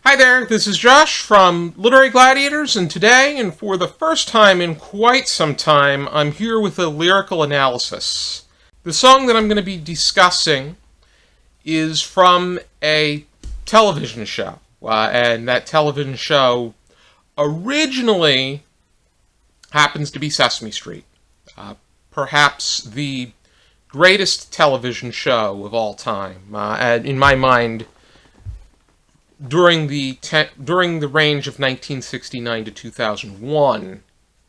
Hi there, this is Josh from Literary Gladiators, and today, and for the first time in quite some time, I'm here with a lyrical analysis. The song that I'm going to be discussing is from a television show, and that television show originally happens to be Sesame Street, perhaps the greatest television show of all time, and in my mind, during the range of 1969 to 2001,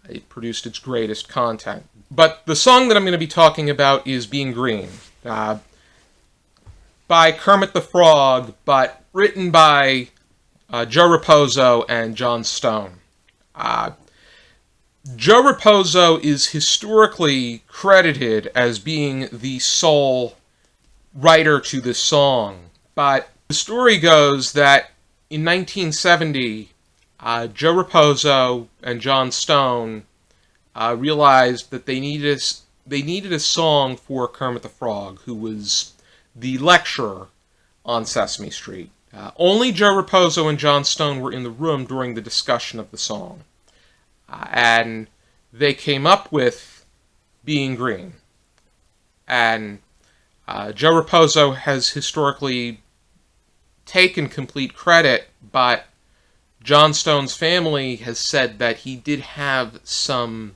it produced its greatest content. But the song that I'm going to be talking about is Bein Green, by Kermit the Frog, but written by Joe Raposo and John Stone. Joe Raposo is historically credited as being the sole writer to this song, but the story goes that in 1970, Joe Raposo and John Stone realized that they needed a song for Kermit the Frog, who was the lecturer on Sesame Street. Only Joe Raposo and John Stone were in the room during the discussion of the song, and they came up with Bein Green. And Joe Raposo has historically taken complete credit, but John Stone's family has said that he did have something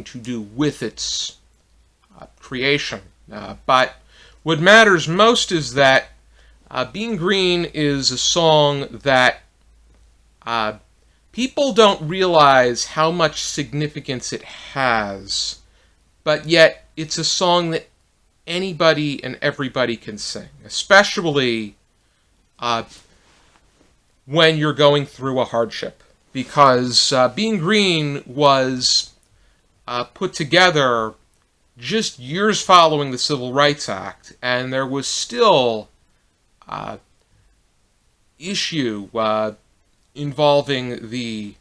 to do with its creation. But what matters most is that Bein Green is a song that people don't realize how much significance it has, but yet it's a song that anybody and everybody can sing, especially when you're going through a hardship, because Bein Green was put together just years following the Civil Rights Act, and there was still issue involving the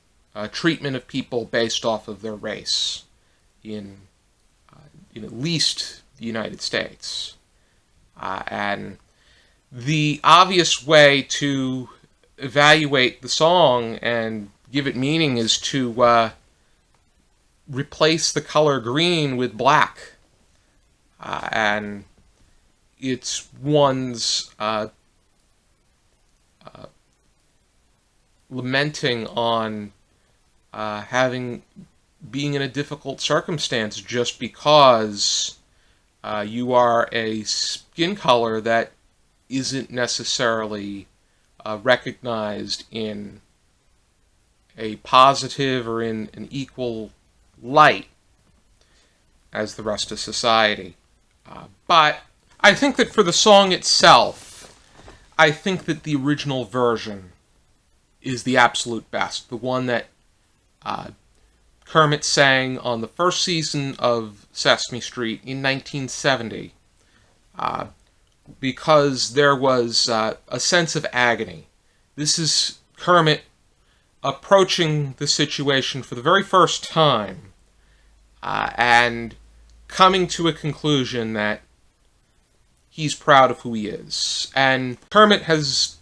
treatment of people based off of their race in at least the United States. And the obvious way to evaluate the song and give it meaning is to replace the color green with black. And it's one's lamenting on being in a difficult circumstance just because you are a skin color that isn't necessarily recognized in a positive or in an equal light as the rest of society. But I think that for the song itself, I think that the original version is the absolute best. The one that Kermit sang on the first season of Sesame Street in 1970. Because there was a sense of agony. This is Kermit approaching the situation for the very first time and coming to a conclusion that he's proud of who he is. And Kermit has,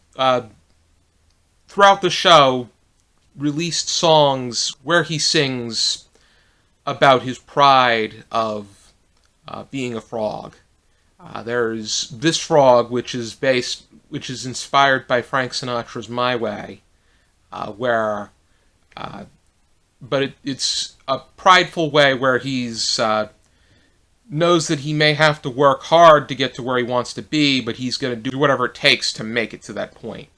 throughout the show, released songs where he sings about his pride of being a frog. There's This Frog, which is inspired by Frank Sinatra's My Way, but it's a prideful way where he's knows that he may have to work hard to get to where he wants to be, but he's going to do whatever it takes to make it to that point.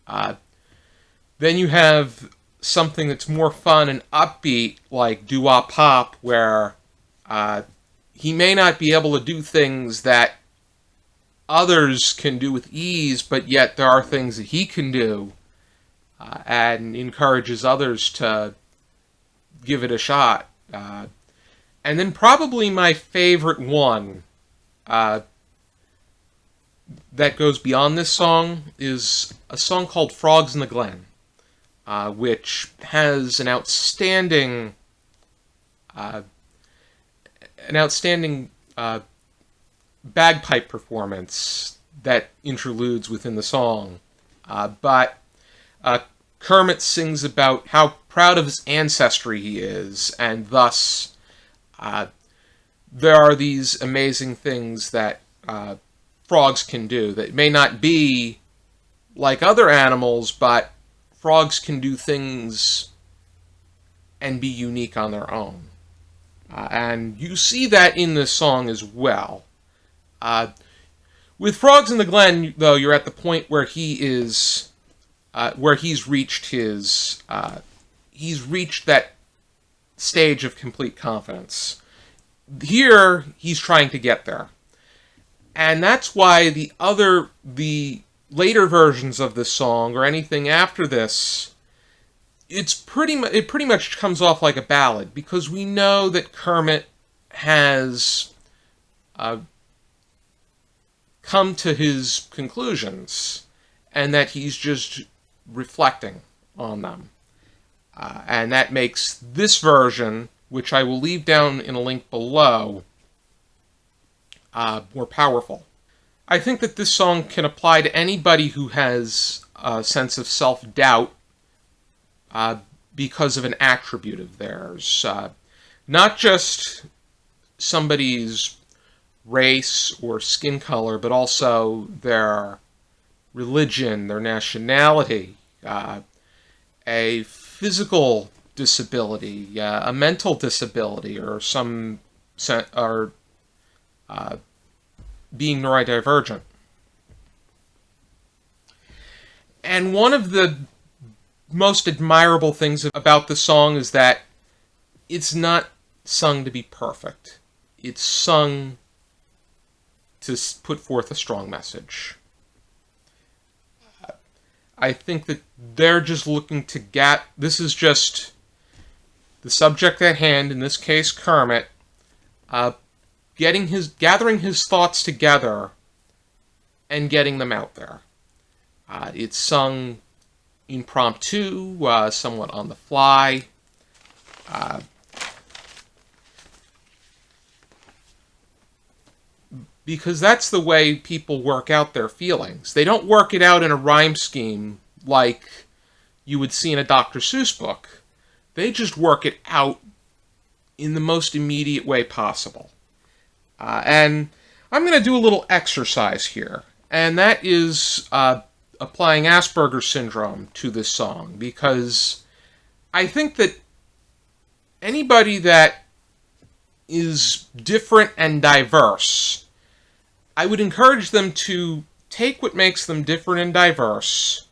Then you have something that's more fun and upbeat, like Doo-Wop Pop, where he may not be able to do things that others can do with ease, but yet there are things that he can do, and encourages others to give it a shot. And then probably my favorite one that goes beyond this song is a song called Frogs in the Glen, which has an outstanding bagpipe performance that interludes within the song. But Kermit sings about how proud of his ancestry he is, and thus there are these amazing things that frogs can do that may not be like other animals, but frogs can do things and be unique on their own. And you see that in this song as well. With Frogs in the Glen, though, you're at the point where he's reached that stage of complete confidence. Here, he's trying to get there. And that's why the later versions of this song, or anything after this, it pretty much comes off like a ballad, because we know that Kermit has come to his conclusions, and that he's just reflecting on them. And that makes this version, which I will leave down in a link below, more powerful. I think that this song can apply to anybody who has a sense of self-doubt because of an attribute of theirs. Not just somebody's race or skin color, but also their religion, their nationality, a physical disability, a mental disability, or being neurodivergent. And one of the most admirable things about the song is that it's not sung to be perfect. It's sung to put forth a strong message. I think that they're just looking to this is just the subject at hand, in this case Kermit, gathering his thoughts together and getting them out there. It's sung impromptu, somewhat on the fly. Because that's the way people work out their feelings. They don't work it out in a rhyme scheme like you would see in a Dr. Seuss book. They just work it out in the most immediate way possible. And I'm going to do a little exercise here, and that is applying Asperger's syndrome to this song, because I think that anybody that is different and diverse, I would encourage them to take what makes them different and diverse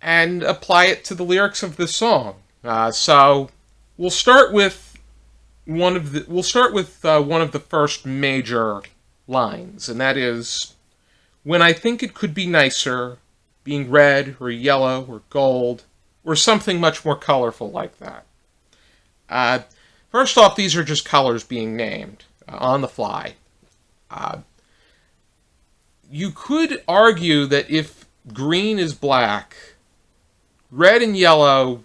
and apply it to the lyrics of this song. So we'll start with one of the first major lines, and that is, "When I think it could be nicer, being red or yellow or gold, or something much more colorful like that." First off, these are just colors being named on the fly. You could argue that if green is black, red and yellow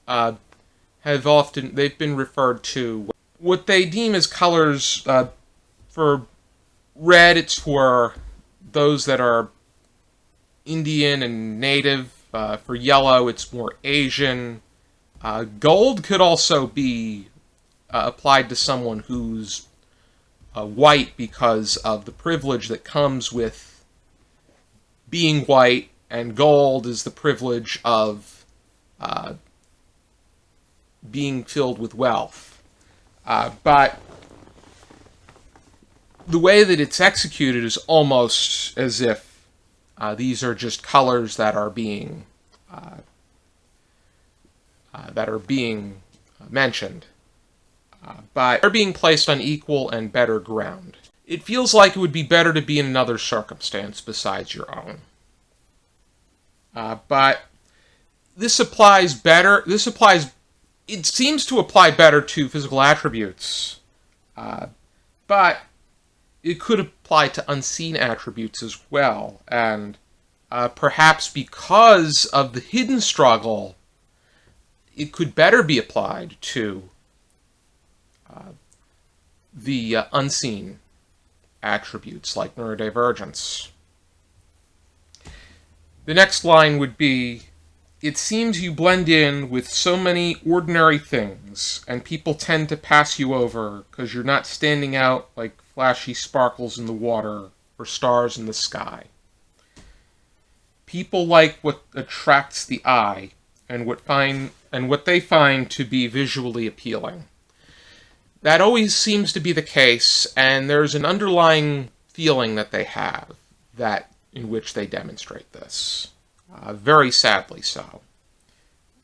they've been referred to what they deem as colors. For red, it's for those that are Indian and native. For yellow, it's more Asian. Gold could also be applied to someone who's white, because of the privilege that comes with being white, and gold is the privilege of being filled with wealth. But the way that it's executed is almost as if these are just colors that are being mentioned. But they're being placed on equal and better ground. It feels like it would be better to be in another circumstance besides your own. But this applies better. It seems to apply better to physical attributes. But it could apply to unseen attributes as well. And perhaps because of the hidden struggle, it could better be applied to the unseen attributes like neurodivergence. The next line would be, "It seems you blend in with so many ordinary things, and people tend to pass you over because you're not standing out like flashy sparkles in the water or stars in the sky. People like what attracts the eye and what they find to be visually appealing." That always seems to be the case, and there's an underlying feeling that they have that in which they demonstrate this. Very sadly so.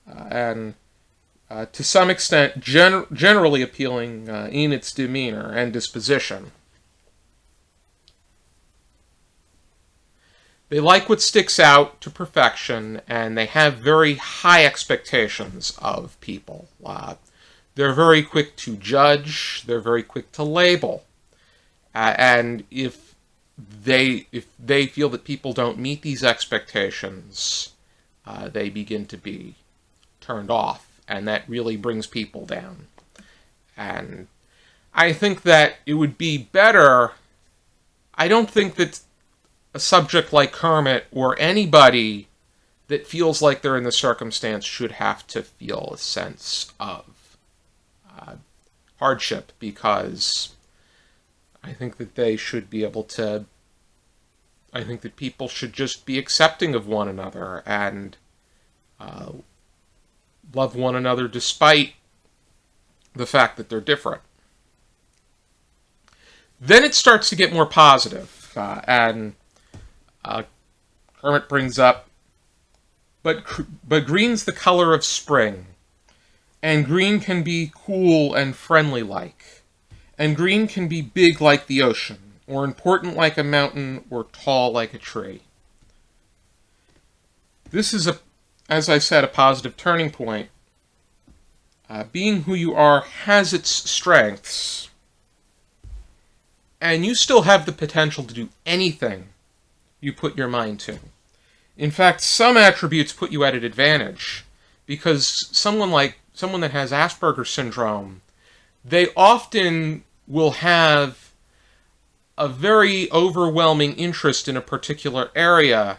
And to some extent, generally appealing in its demeanor and disposition. They like what sticks out to perfection, and they have very high expectations of people. They're very quick to judge, they're very quick to label. And if they feel that people don't meet these expectations, they begin to be turned off, and that really brings people down. And I think that it would be better, I don't think that a subject like Kermit or anybody that feels like they're in the circumstance should have to feel a sense of hardship, because I think that they should be able to, I think that people should just be accepting of one another and love one another despite the fact that they're different. Then it starts to get more positive, and Kermit brings up, but green's the color of spring, and green can be cool and friendly like, and green can be big like the ocean, or important like a mountain, or tall like a tree. This is, as I said, a positive turning point. Being who you are has its strengths, and you still have the potential to do anything you put your mind to. In fact, some attributes put you at an advantage, because someone that has Asperger's syndrome, they often will have a very overwhelming interest in a particular area,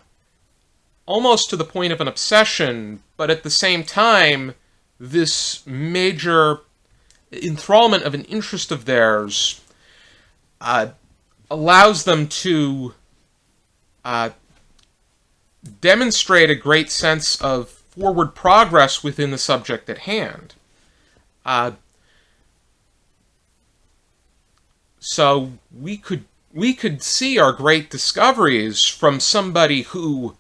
almost to the point of an obsession, but at the same time, this major enthrallment of an interest of theirs allows them to demonstrate a great sense of forward progress within the subject at hand. So we could see our great discoveries from somebody who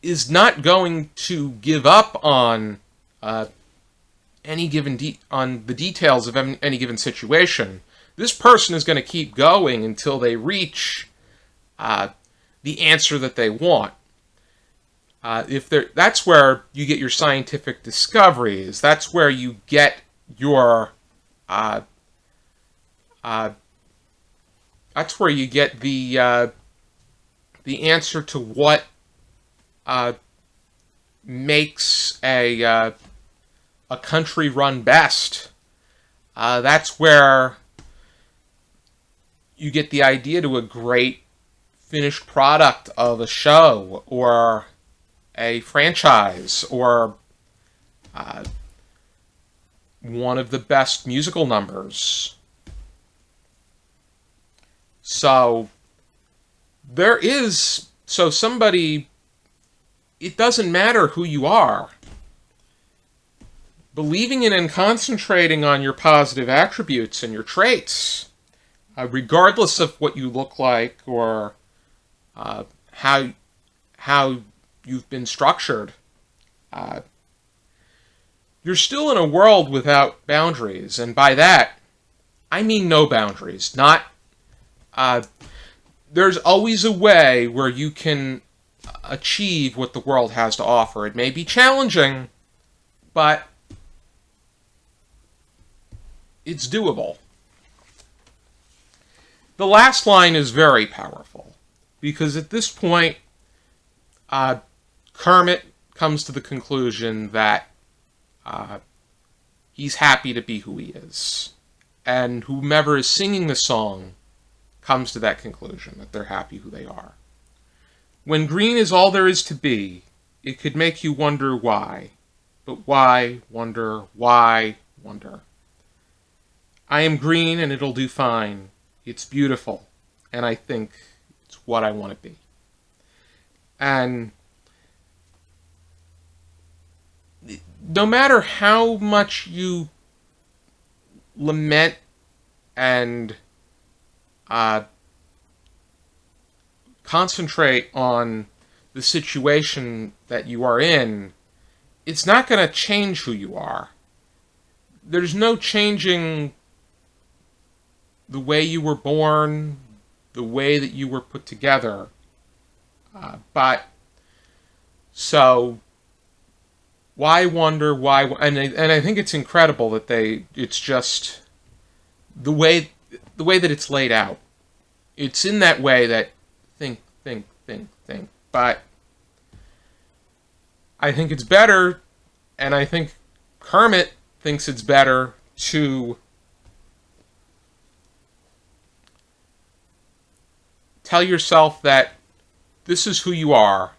is not going to give up on on the details of any given situation. This person is going to keep going until they reach the answer that they want. That's where you get your scientific discoveries. That's where you get your that's where you get the answer to what makes a country run best. That's where you get the idea to a great finished product of a show or a franchise or one of the best musical numbers. So it doesn't matter who you are. Believing in and concentrating on your positive attributes and your traits, regardless of what you look like or how you've been structured, you're still in a world without boundaries, and by that, I mean no boundaries. There's always a way where you can achieve what the world has to offer. It may be challenging, but it's doable. The last line is very powerful, because at this point, Kermit comes to the conclusion that he's happy to be who he is. And whomever is singing the song comes to that conclusion, that they're happy who they are. When green is all there is to be, it could make you wonder why. But why, wonder, why, wonder. I am green and it'll do fine. It's beautiful, and I think it's what I want to be. And no matter how much you lament and concentrate on the situation that you are in, it's not going to change who you are. There's no changing the way you were born, the way that you were put together. So why wonder why? And I think it's incredible that it's just the way that it's laid out. It's in that way that think. But I think it's better, and I think Kermit thinks it's better to tell yourself that this is who you are,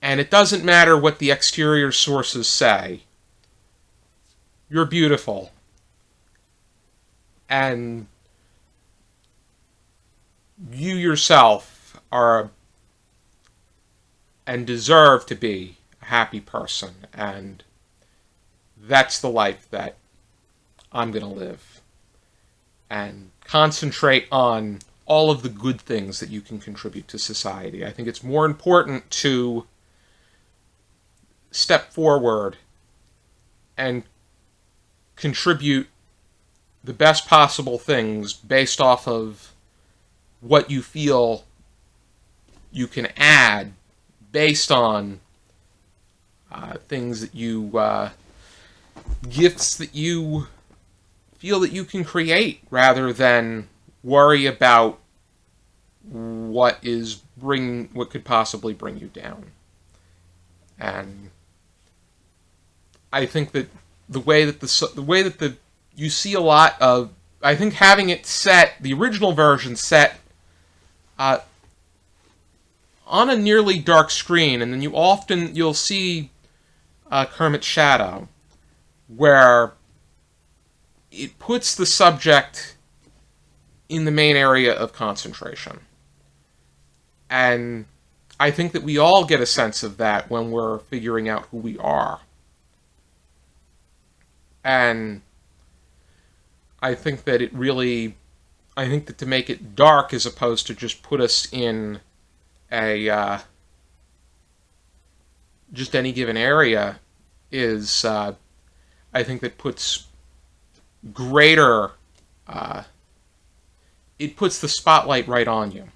and it doesn't matter what the exterior sources say. You're beautiful, and you yourself are and deserve to be a happy person, and that's the life that I'm going to live. And concentrate on all of the good things that you can contribute to society. I think it's more important to step forward and contribute the best possible things based off of what you feel you can add based on things that you, gifts that you feel that you can create, rather than worry about what could possibly bring you down. And I think that you see a lot of, I think having it set, the original version set on a nearly dark screen, and then you'll see Kermit's shadow, where it puts the subject in the main area of concentration. And I think that we all get a sense of that when we're figuring out who we are. And I think that to make it dark as opposed to just put us in just any given area is, I think that puts greater, it puts the spotlight right on you.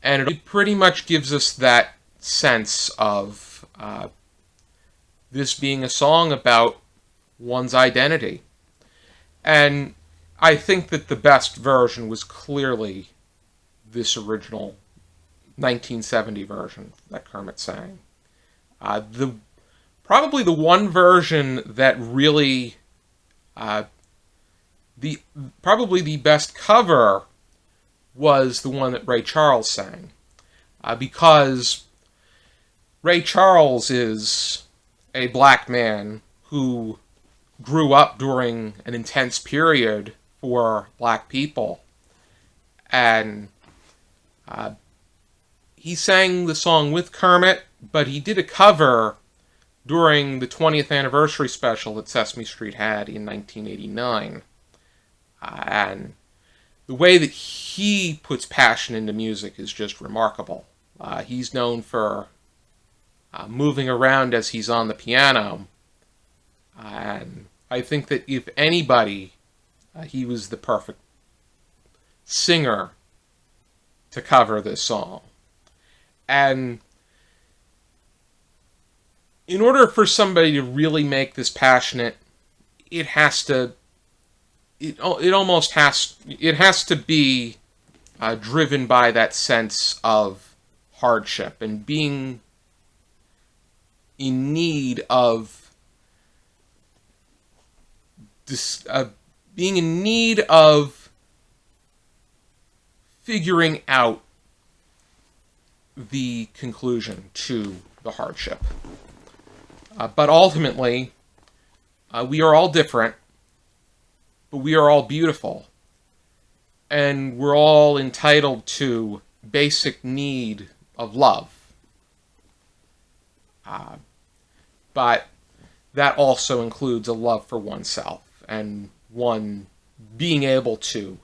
And it pretty much gives us that sense of this being a song about one's identity. And I think that the best version was clearly this original 1970 version that Kermit sang. Probably the one version that really, probably the best cover was the one that Ray Charles sang, because Ray Charles is a black man who grew up during an intense period for black people, and he sang the song with Kermit, but he did a cover during the 20th anniversary special that Sesame Street had in 1989. And the way that he puts passion into music is just remarkable. He's known for moving around as he's on the piano. And I think that if anybody, he was the perfect singer to cover this song. And in order for somebody to really make this passionate, it has to be driven by that sense of hardship and being in need of figuring out the conclusion to the hardship. But ultimately, we are all different, but we are all beautiful. And we're all entitled to basic need of love. But that also includes a love for oneself and one being able to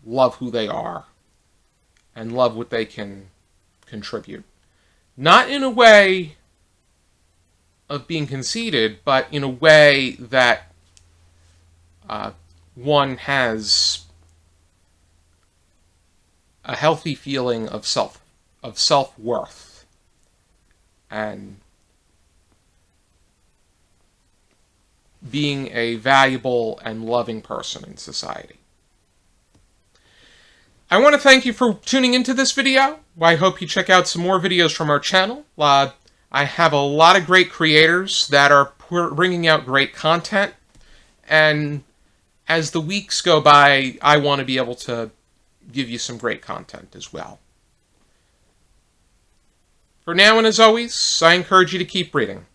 love who they are and love what they can contribute. Not in a way of being conceited, but in a way that one has a healthy feeling of self-worth and being a valuable and loving person in society. I want to thank you for tuning into this video. I hope you check out some more videos from our channel. I have a lot of great creators that are bringing out great content, and as the weeks go by, I want to be able to give you some great content as well. For now, and as always, I encourage you to keep reading.